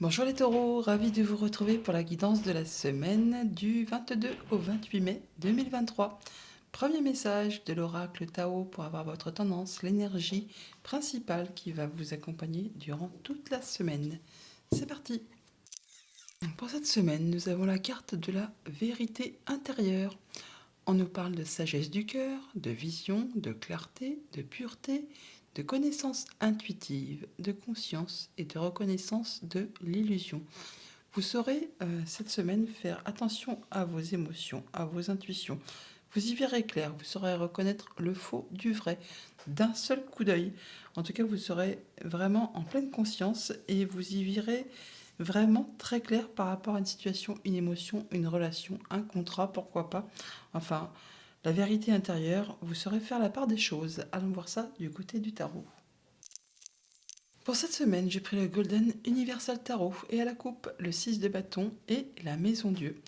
Bonjour les taureaux, ravi de vous retrouver pour la guidance de la semaine du 22 au 28 mai 2023. Premier message de l'oracle Tao pour avoir votre tendance, l'énergie principale qui va vous accompagner durant toute la semaine. C'est parti. Pour cette semaine, nous avons la carte de la vérité intérieure. On nous parle de sagesse du cœur, de vision, de clarté, de pureté, de connaissance intuitive, de conscience et de reconnaissance de l'illusion. Vous saurez cette semaine faire attention à vos émotions, à vos intuitions. Vous y verrez clair, vous saurez reconnaître le faux du vrai d'un seul coup d'œil. En tout cas, vous serez vraiment en pleine conscience et vous y verrez vraiment très clair par rapport à une situation, une émotion, une relation, un contrat, pourquoi pas. Enfin, la vérité intérieure, vous saurez faire la part des choses. Allons voir ça du côté du tarot. Pour cette semaine, j'ai pris le Golden Universal Tarot et à la coupe, le 6 de bâton et la Maison Dieu.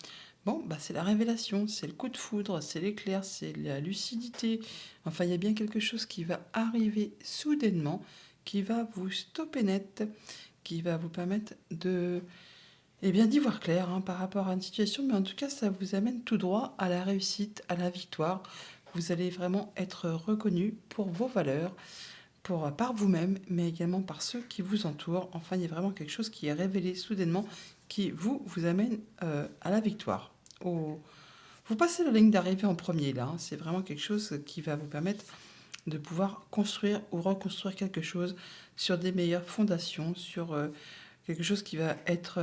Bon, c'est la révélation, c'est le coup de foudre, c'est l'éclair, c'est la lucidité. Enfin, il y a bien quelque chose qui va arriver soudainement, qui va vous stopper net, qui va vous permettre de, d'y voir clair par rapport à une situation, mais en tout cas, ça vous amène tout droit à la réussite, à la victoire. Vous allez vraiment être reconnu pour vos valeurs, par vous-même, mais également par ceux qui vous entourent. Enfin, il y a vraiment quelque chose qui est révélé soudainement qui vous amène à la victoire. Vous passez la ligne d'arrivée en premier là. C'est vraiment quelque chose qui va vous permettre de pouvoir construire ou reconstruire quelque chose sur des meilleures fondations, sur quelque chose qui va être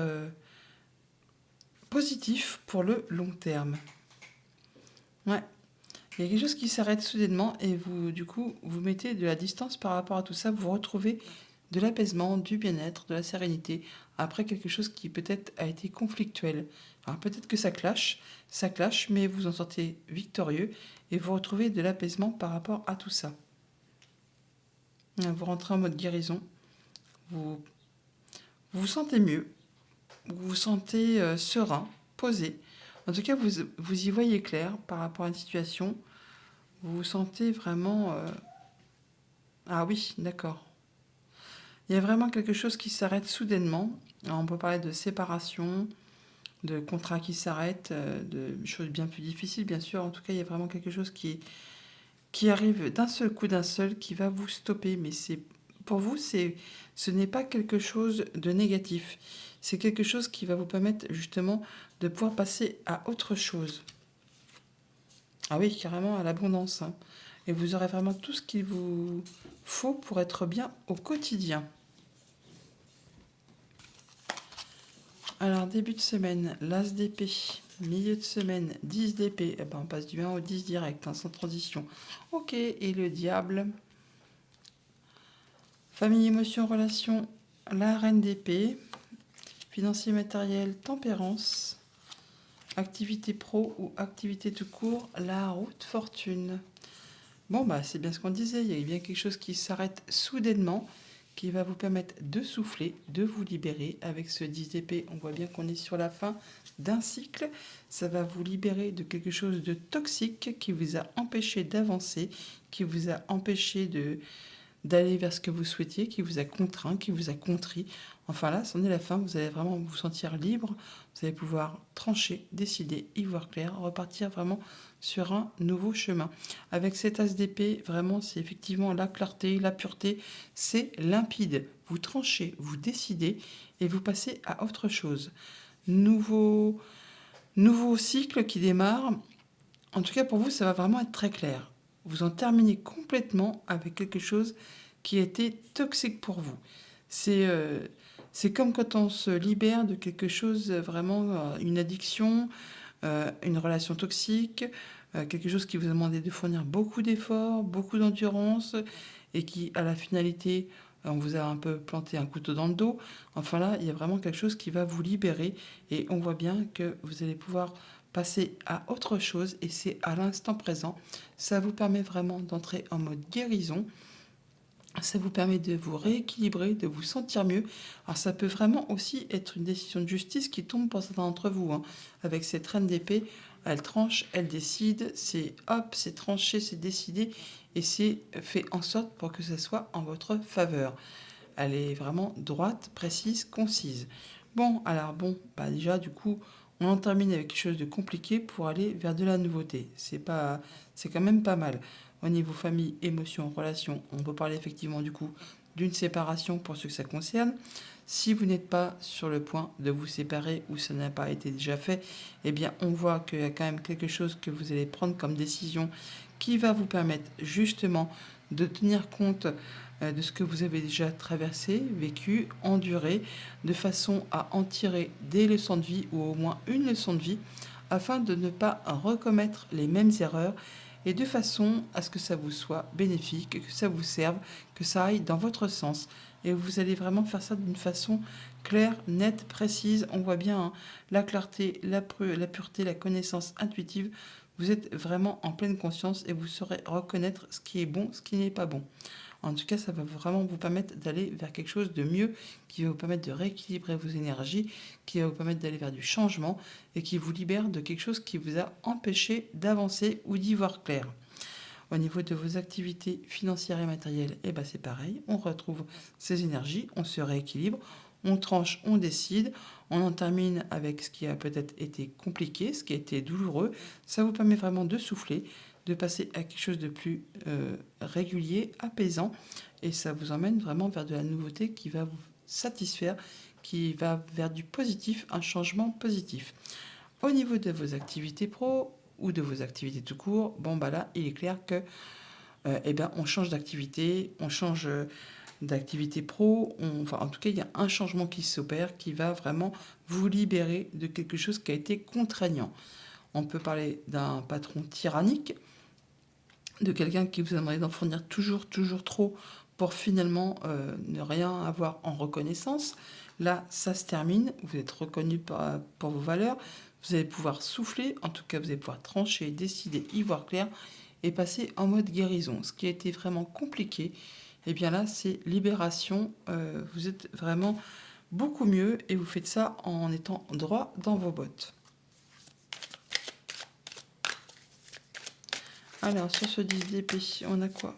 positif pour le long terme. Ouais. Il y a quelque chose qui s'arrête soudainement et vous, du coup, vous mettez de la distance par rapport à tout ça. Vous retrouvez de l'apaisement, du bien-être, de la sérénité, après quelque chose qui peut-être a été conflictuel. Alors peut-être que ça clash, mais vous en sortez victorieux et vous retrouvez de l'apaisement par rapport à tout ça. Vous rentrez en mode guérison, vous vous sentez mieux, vous vous sentez serein, posé. En tout cas, vous y voyez clair par rapport à une situation. Vous vous sentez vraiment... Ah oui, d'accord. Il y a vraiment quelque chose qui s'arrête soudainement. Alors, on peut parler de séparation, de contrats qui s'arrêtent, de choses bien plus difficiles, bien sûr. En tout cas, il y a vraiment quelque chose qui arrive d'un seul coup, d'un seul, qui va vous stopper. Mais pour vous, ce n'est pas quelque chose de négatif. C'est quelque chose qui va vous permettre justement de pouvoir passer à autre chose. Ah oui, carrément à l'abondance. Et vous aurez vraiment tout ce qu'il vous faut pour être bien au quotidien. Alors, début de semaine, l'As d'épée. Milieu de semaine, 10 d'épée. Eh ben, on passe du 1 au 10 direct, sans transition. Ok, et le diable. Famille, émotion, relation, la reine d'épée. Financier, matériel, tempérance. Activité pro ou activité tout court, la route fortune. Bon, c'est bien ce qu'on disait. Il y a bien quelque chose qui s'arrête soudainement, qui va vous permettre de souffler, de vous libérer. Avec ce 10 d'épée, on voit bien qu'on est sur la fin d'un cycle. Ça va vous libérer de quelque chose de toxique qui vous a empêché d'avancer, qui vous a empêché d'aller vers ce que vous souhaitiez, qui vous a contraint, qui vous a contrit. Enfin là, c'en est la fin, vous allez vraiment vous sentir libre, vous allez pouvoir trancher, décider, y voir clair, repartir vraiment sur un nouveau chemin. Avec cet as d'épée, vraiment, c'est effectivement la clarté, la pureté, c'est limpide. Vous tranchez, vous décidez et vous passez à autre chose. Nouveau cycle qui démarre. En tout cas, pour vous, ça va vraiment être très clair. Vous en terminez complètement avec quelque chose qui a été toxique pour vous. C'est comme quand on se libère de quelque chose, vraiment, une addiction, une relation toxique, quelque chose qui vous a demandé de fournir beaucoup d'efforts, beaucoup d'endurance, et qui, à la finalité, on vous a un peu planté un couteau dans le dos. Enfin là, il y a vraiment quelque chose qui va vous libérer, et on voit bien que vous allez pouvoir passer à autre chose, et c'est à l'instant présent. Ça vous permet vraiment d'entrer en mode guérison. Ça vous permet de vous rééquilibrer, de vous sentir mieux. Alors ça peut vraiment aussi être une décision de justice qui tombe pour certains d'entre vous. Avec cette reine d'épée, elle tranche, elle décide, c'est hop, c'est tranché, c'est décidé, et c'est fait en sorte pour que ça soit en votre faveur. Elle est vraiment droite, précise, concise. Bon, alors bon, bah déjà, du coup, on en termine avec quelque chose de compliqué pour aller vers de la nouveauté. C'est quand même pas mal. Au niveau famille, émotions, relations, on peut parler effectivement du coup d'une séparation pour ceux que ça concerne. Si vous n'êtes pas sur le point de vous séparer ou ça n'a pas été déjà fait, eh bien, on voit qu'il y a quand même quelque chose que vous allez prendre comme décision qui va vous permettre justement de tenir compte de ce que vous avez déjà traversé, vécu, enduré, de façon à en tirer des leçons de vie ou au moins une leçon de vie afin de ne pas recommettre les mêmes erreurs et de façon à ce que ça vous soit bénéfique, que ça vous serve, que ça aille dans votre sens. Et vous allez vraiment faire ça d'une façon claire, nette, précise. On voit bien hein, la clarté, la pureté, la connaissance intuitive. Vous êtes vraiment en pleine conscience et vous saurez reconnaître ce qui est bon, ce qui n'est pas bon. En tout cas, ça va vraiment vous permettre d'aller vers quelque chose de mieux, qui va vous permettre de rééquilibrer vos énergies, qui va vous permettre d'aller vers du changement et qui vous libère de quelque chose qui vous a empêché d'avancer ou d'y voir clair. Au niveau de vos activités financières et matérielles, eh ben c'est pareil, on retrouve ces énergies, on se rééquilibre, on tranche, on décide, on en termine avec ce qui a peut-être été compliqué, ce qui a été douloureux. Ça vous permet vraiment de souffler, de passer à quelque chose de plus régulier, apaisant, et ça vous emmène vraiment vers de la nouveauté qui va vous satisfaire, qui va vers du positif, un changement positif. Au niveau de vos activités pro ou de vos activités tout court, bon bah là, il est clair que eh ben, on change d'activité, on change d'activité pro, enfin en tout cas il y a un changement qui s'opère qui va vraiment vous libérer de quelque chose qui a été contraignant. On peut parler d'un patron tyrannique, de quelqu'un qui vous a demandé d'en fournir toujours trop pour finalement ne rien avoir en reconnaissance. Là, ça se termine, vous êtes reconnu pour vos valeurs, vous allez pouvoir souffler, en tout cas vous allez pouvoir trancher, décider, y voir clair et passer en mode guérison. Ce qui a été vraiment compliqué, et bien là, c'est libération. Vous êtes vraiment beaucoup mieux et vous faites ça en étant droit dans vos bottes. Alors, sur ce 10 d'épée, on a quoi?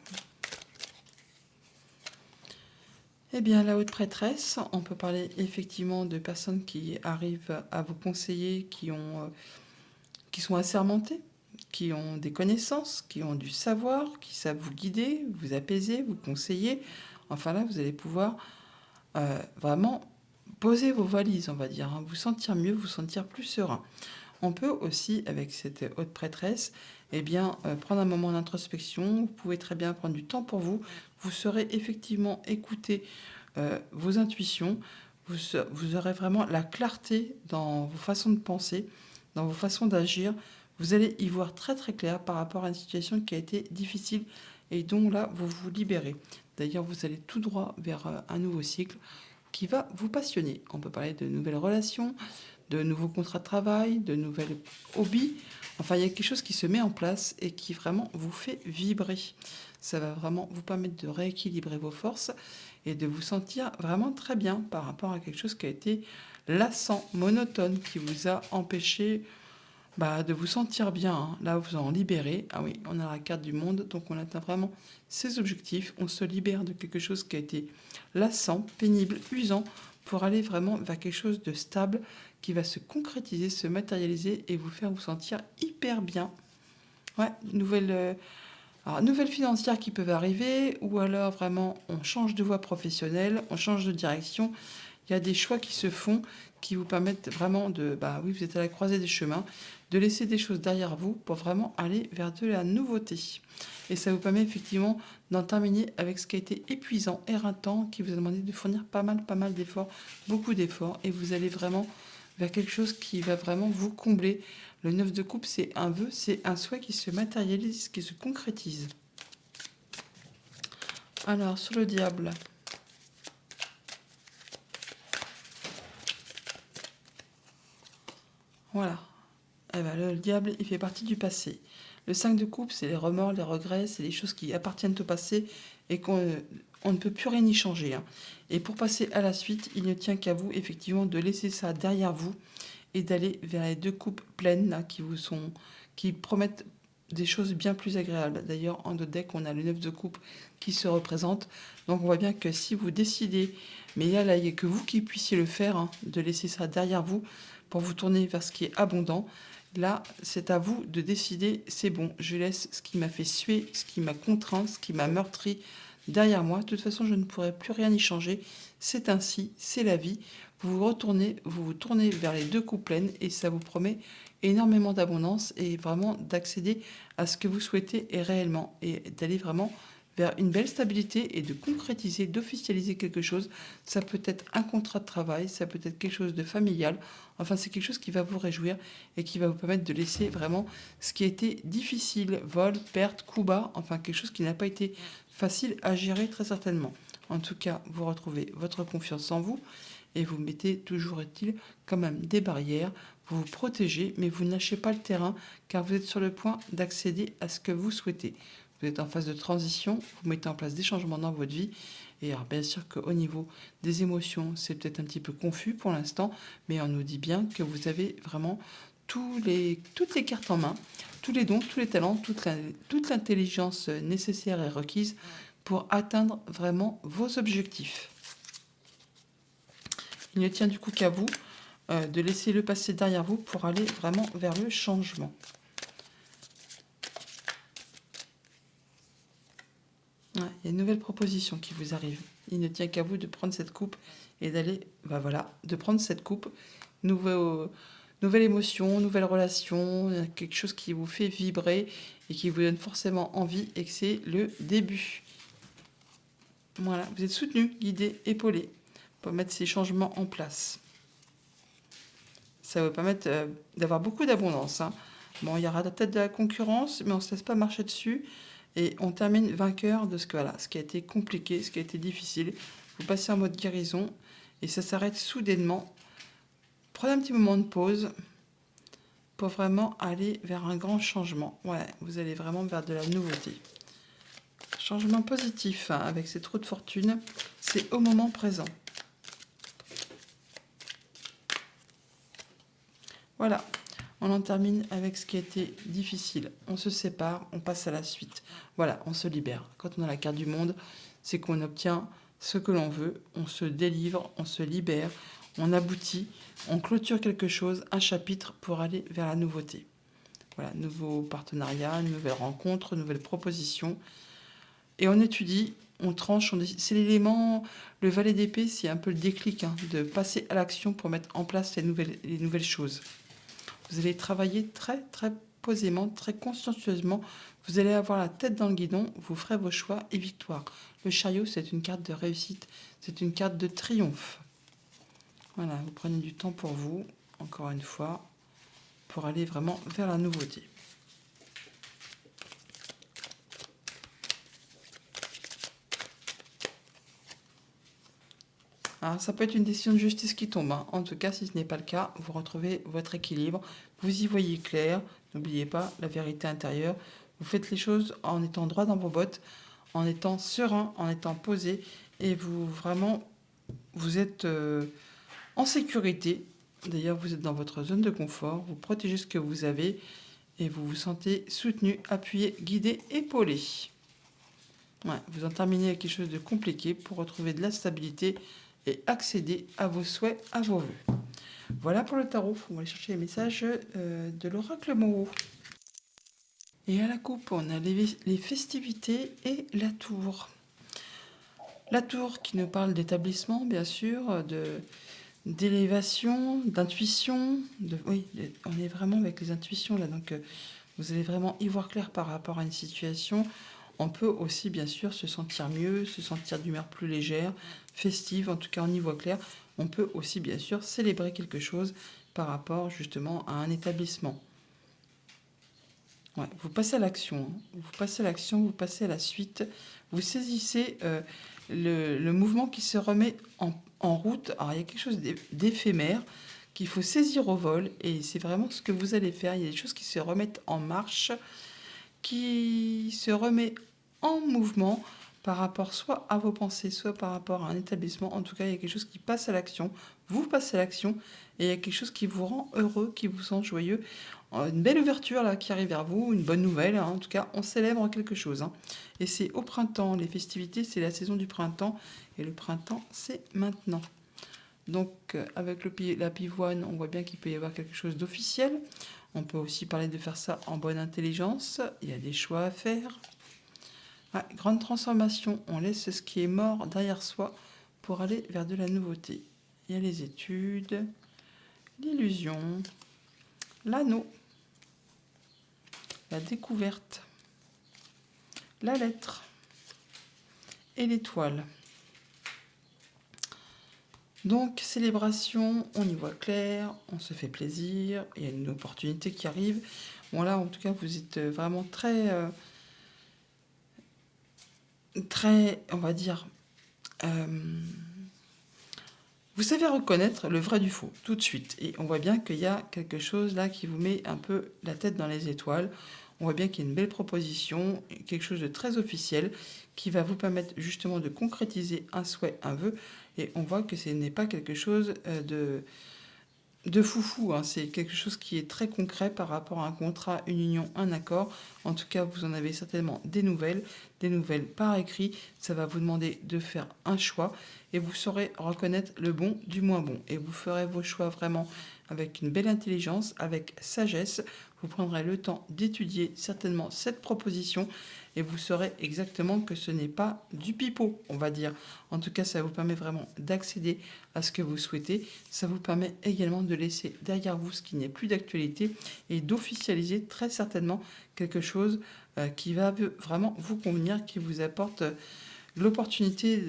Eh bien, la haute prêtresse, on peut parler effectivement de personnes qui arrivent à vous conseiller, qui sont assermentées, qui ont des connaissances, qui ont du savoir, qui savent vous guider, vous apaiser, vous conseiller. Enfin là, vous allez pouvoir vraiment poser vos valises, on va dire, hein, vous sentir mieux, vous sentir plus serein. On peut aussi, avec cette haute prêtresse, eh bien, prendre un moment d'introspection. Vous pouvez très bien prendre du temps pour vous. Vous saurez effectivement écouter vos intuitions. Vous aurez vraiment la clarté dans vos façons de penser, dans vos façons d'agir. Vous allez y voir très très clair par rapport à une situation qui a été difficile et dont là, vous vous libérez. D'ailleurs, vous allez tout droit vers un nouveau cycle qui va vous passionner. On peut parler de nouvelles relations, de nouveaux contrats de travail, de nouvelles hobbies. Enfin, il y a quelque chose qui se met en place et qui vraiment vous fait vibrer. Ça va vraiment vous permettre de rééquilibrer vos forces et de vous sentir vraiment très bien par rapport à quelque chose qui a été lassant, monotone, qui vous a empêché de vous sentir bien. Hein. Là, vous en libérez. Ah oui, on a la carte du monde, donc on atteint vraiment ses objectifs. On se libère de quelque chose qui a été lassant, pénible, usant, pour aller vraiment vers quelque chose de stable qui va se concrétiser, se matérialiser et vous faire vous sentir hyper bien. Ouais, nouvelles financières qui peuvent arriver, ou alors vraiment on change de voie professionnelle, on change de direction. Il y a des choix qui se font qui vous permettent vraiment oui, vous êtes à la croisée des chemins, de laisser des choses derrière vous pour vraiment aller vers de la nouveauté. Et ça vous permet effectivement d'en terminer avec ce qui a été épuisant, éreintant, qui vous a demandé de fournir pas mal d'efforts, beaucoup d'efforts, et vous allez vraiment vers quelque chose qui va vraiment vous combler. Le 9 de coupe, c'est un vœu, c'est un souhait qui se matérialise, qui se concrétise. Alors, sur le diable. Voilà. Eh ben, le diable, il fait partie du passé. Le 5 de coupe, c'est les remords, les regrets, c'est les choses qui appartiennent au passé et qu'on ne peut plus rien y changer. Hein. Et pour passer à la suite, il ne tient qu'à vous, effectivement, de laisser ça derrière vous et d'aller vers les 2 coupes pleines là, qui promettent des choses bien plus agréables. D'ailleurs, en notre deck, on a le 9 de coupe qui se représente. Donc on voit bien que si vous décidez, mais là, il n'y a que vous qui puissiez le faire, hein, de laisser ça derrière vous pour vous tourner vers ce qui est abondant. Là, c'est à vous de décider, c'est bon, je laisse ce qui m'a fait suer, ce qui m'a contraint, ce qui m'a meurtri derrière moi. De toute façon, je ne pourrai plus rien y changer. C'est ainsi, c'est la vie. Vous vous tournez vers les deux coupes pleines et ça vous promet énormément d'abondance et vraiment d'accéder à ce que vous souhaitez et réellement et d'aller vraiment vers une belle stabilité et de concrétiser, d'officialiser quelque chose. Ça peut être un contrat de travail, ça peut être quelque chose de familial. Enfin, c'est quelque chose qui va vous réjouir et qui va vous permettre de laisser vraiment ce qui a été difficile, vol, perte, coup bas, enfin quelque chose qui n'a pas été facile à gérer très certainement. En tout cas, vous retrouvez votre confiance en vous et vous mettez, toujours est-il, quand même des barrières. Vous vous protégez, mais vous ne lâchez pas le terrain car vous êtes sur le point d'accéder à ce que vous souhaitez. Vous êtes en phase de transition, vous mettez en place des changements dans votre vie. Et alors bien sûr qu'au niveau des émotions, c'est peut-être un petit peu confus pour l'instant, mais on nous dit bien que vous avez vraiment toutes les cartes en main, tous les dons, tous les talents, toute l'intelligence nécessaire et requise pour atteindre vraiment vos objectifs. Il ne tient du coup qu'à vous de laisser le passé derrière vous pour aller vraiment vers le changement. Ouais, il y a une nouvelle proposition qui vous arrive. Il ne tient qu'à vous de prendre cette coupe et d'aller, de prendre cette coupe. Nouvelle émotion, nouvelle relation, quelque chose qui vous fait vibrer et qui vous donne forcément envie et que c'est le début. Voilà, vous êtes soutenu, guidé, épaulé pour mettre ces changements en place. Ça va vous permettre d'avoir beaucoup d'abondance, hein. Bon, il y aura peut-être de la concurrence, mais on ne se laisse pas marcher dessus. Et on termine vainqueur de ce qui a été compliqué, ce qui a été difficile. Vous passez en mode guérison et ça s'arrête soudainement. Prenez un petit moment de pause pour vraiment aller vers un grand changement. Ouais, vous allez vraiment vers de la nouveauté. Changement positif, hein, avec cette roue de fortune, c'est au moment présent. Voilà, on en termine avec ce qui a été difficile. On se sépare, on passe à la suite. Voilà, on se libère. Quand on a la carte du monde, c'est qu'on obtient ce que l'on veut, on se délivre, on se libère, on aboutit, on clôture quelque chose, un chapitre pour aller vers la nouveauté. Voilà, nouveau partenariat, une nouvelle rencontre, une nouvelle proposition. Et on étudie, on tranche, c'est l'élément, le valet d'épée, c'est un peu le déclic, hein, de passer à l'action pour mettre en place les nouvelles choses. Vous allez travailler très, très posément, très consciencieusement. Vous allez avoir la tête dans le guidon, vous ferez vos choix et victoire. Le chariot, c'est une carte de réussite, c'est une carte de triomphe. Voilà, vous prenez du temps pour vous, encore une fois, pour aller vraiment vers la nouveauté. Alors, ça peut être une décision de justice qui tombe, hein. En tout cas, si ce n'est pas le cas, vous retrouvez votre équilibre. Vous y voyez clair. N'oubliez pas la vérité intérieure. Vous faites les choses en étant droit dans vos bottes, en étant serein, en étant posé. Et vous êtes en sécurité. D'ailleurs, vous êtes dans votre zone de confort. Vous protégez ce que vous avez. Et vous vous sentez soutenu, appuyé, guidé, épaulé. Ouais, vous en terminez avec quelque chose de compliqué pour retrouver de la stabilité et accéder à vos souhaits, à vos vœux. Voilà pour le tarot. On va aller chercher les messages de l'oracle Moreau. Et à la coupe, on a les festivités et la tour. La tour qui nous parle d'établissement, bien sûr, d'élévation, d'intuition. Oui, on est vraiment avec les intuitions là. Donc, vous allez vraiment y voir clair par rapport à une situation. On peut aussi, bien sûr, se sentir mieux, se sentir d'humeur plus légère, festive, en tout cas on y voit clair. On peut aussi, bien sûr, célébrer quelque chose par rapport justement à un établissement. Ouais, vous passez à l'action, hein. Vous passez à l'action, vous passez à la suite. Vous saisissez le mouvement qui se remet en route. Alors il y a quelque chose d'éphémère qu'il faut saisir au vol et c'est vraiment ce que vous allez faire. Il y a des choses qui se remettent en marche, qui se remet en mouvement par rapport soit à vos pensées, soit par rapport à un établissement. En tout cas, il y a quelque chose qui passe à l'action. Vous passez à l'action et il y a quelque chose qui vous rend heureux, qui vous sent joyeux. Une belle ouverture là qui arrive vers vous, une bonne nouvelle, hein. En tout cas, on célèbre quelque chose, hein. Et c'est au printemps, les festivités, c'est la saison du printemps. Et le printemps, c'est maintenant. Donc, avec la pivoine, on voit bien qu'il peut y avoir quelque chose d'officiel. On peut aussi parler de faire ça en bonne intelligence. Il y a des choix à faire. Ouais, grande transformation. On laisse ce qui est mort derrière soi pour aller vers de la nouveauté. Il y a les études, l'illusion, l'anneau, la découverte, la lettre et l'étoile. Donc, célébration, on y voit clair, on se fait plaisir, il y a une opportunité qui arrive. Bon, là, en tout cas, vous êtes vraiment très, on va dire, vous savez reconnaître le vrai du faux tout de suite. Et on voit bien qu'il y a quelque chose là qui vous met un peu la tête dans les étoiles. On voit bien qu'il y a une belle proposition, quelque chose de très officiel qui va vous permettre justement de concrétiser un souhait, un vœu. Et on voit que ce n'est pas quelque chose de foufou, hein. C'est quelque chose qui est très concret par rapport à un contrat, une union, un accord. En tout cas, vous en avez certainement des nouvelles par écrit. Ça va vous demander de faire un choix et vous saurez reconnaître le bon du moins bon. Et vous ferez vos choix vraiment avec une belle intelligence, avec sagesse. Vous prendrez le temps d'étudier certainement cette proposition et vous saurez exactement que ce n'est pas du pipeau, on va dire. En tout cas, ça vous permet vraiment d'accéder à ce que vous souhaitez. Ça vous permet également de laisser derrière vous ce qui n'est plus d'actualité et d'officialiser très certainement quelque chose qui va vraiment vous convenir, qui vous apporte l'opportunité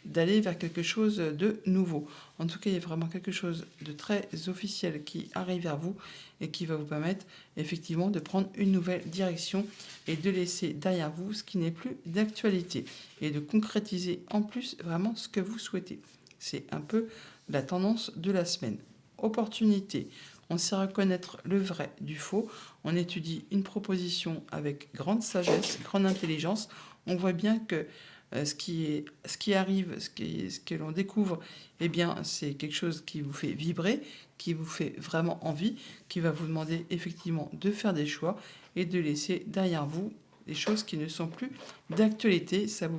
d'aller vers quelque chose de nouveau. En tout cas, il y a vraiment quelque chose de très officiel qui arrive vers vous et qui va vous permettre effectivement de prendre une nouvelle direction et de laisser derrière vous ce qui n'est plus d'actualité et de concrétiser en plus vraiment ce que vous souhaitez. C'est un peu la tendance de la semaine. Opportunité. On sait reconnaître le vrai du faux. On étudie une proposition avec grande sagesse, grande intelligence. On voit bien que ce qui arrive, ce que l'on découvre, eh bien, c'est quelque chose qui vous fait vibrer, qui vous fait vraiment envie, qui va vous demander effectivement de faire des choix et de laisser derrière vous des choses qui ne sont plus d'actualité. Ça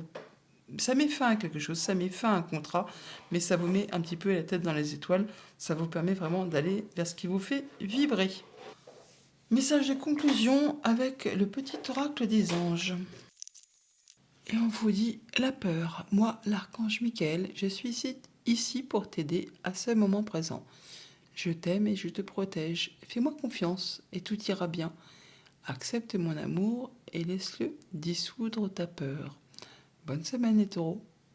met fin à quelque chose, ça met fin à un contrat, mais ça vous met un petit peu la tête dans les étoiles. Ça vous permet vraiment d'aller vers ce qui vous fait vibrer. Message de conclusion avec le petit oracle des anges. Et on vous dit la peur. Moi, l'archange Michael, je suis ici pour t'aider à ce moment présent. Je t'aime et je te protège. Fais-moi confiance et tout ira bien. Accepte mon amour et laisse-le dissoudre ta peur. Bonne semaine les taureaux.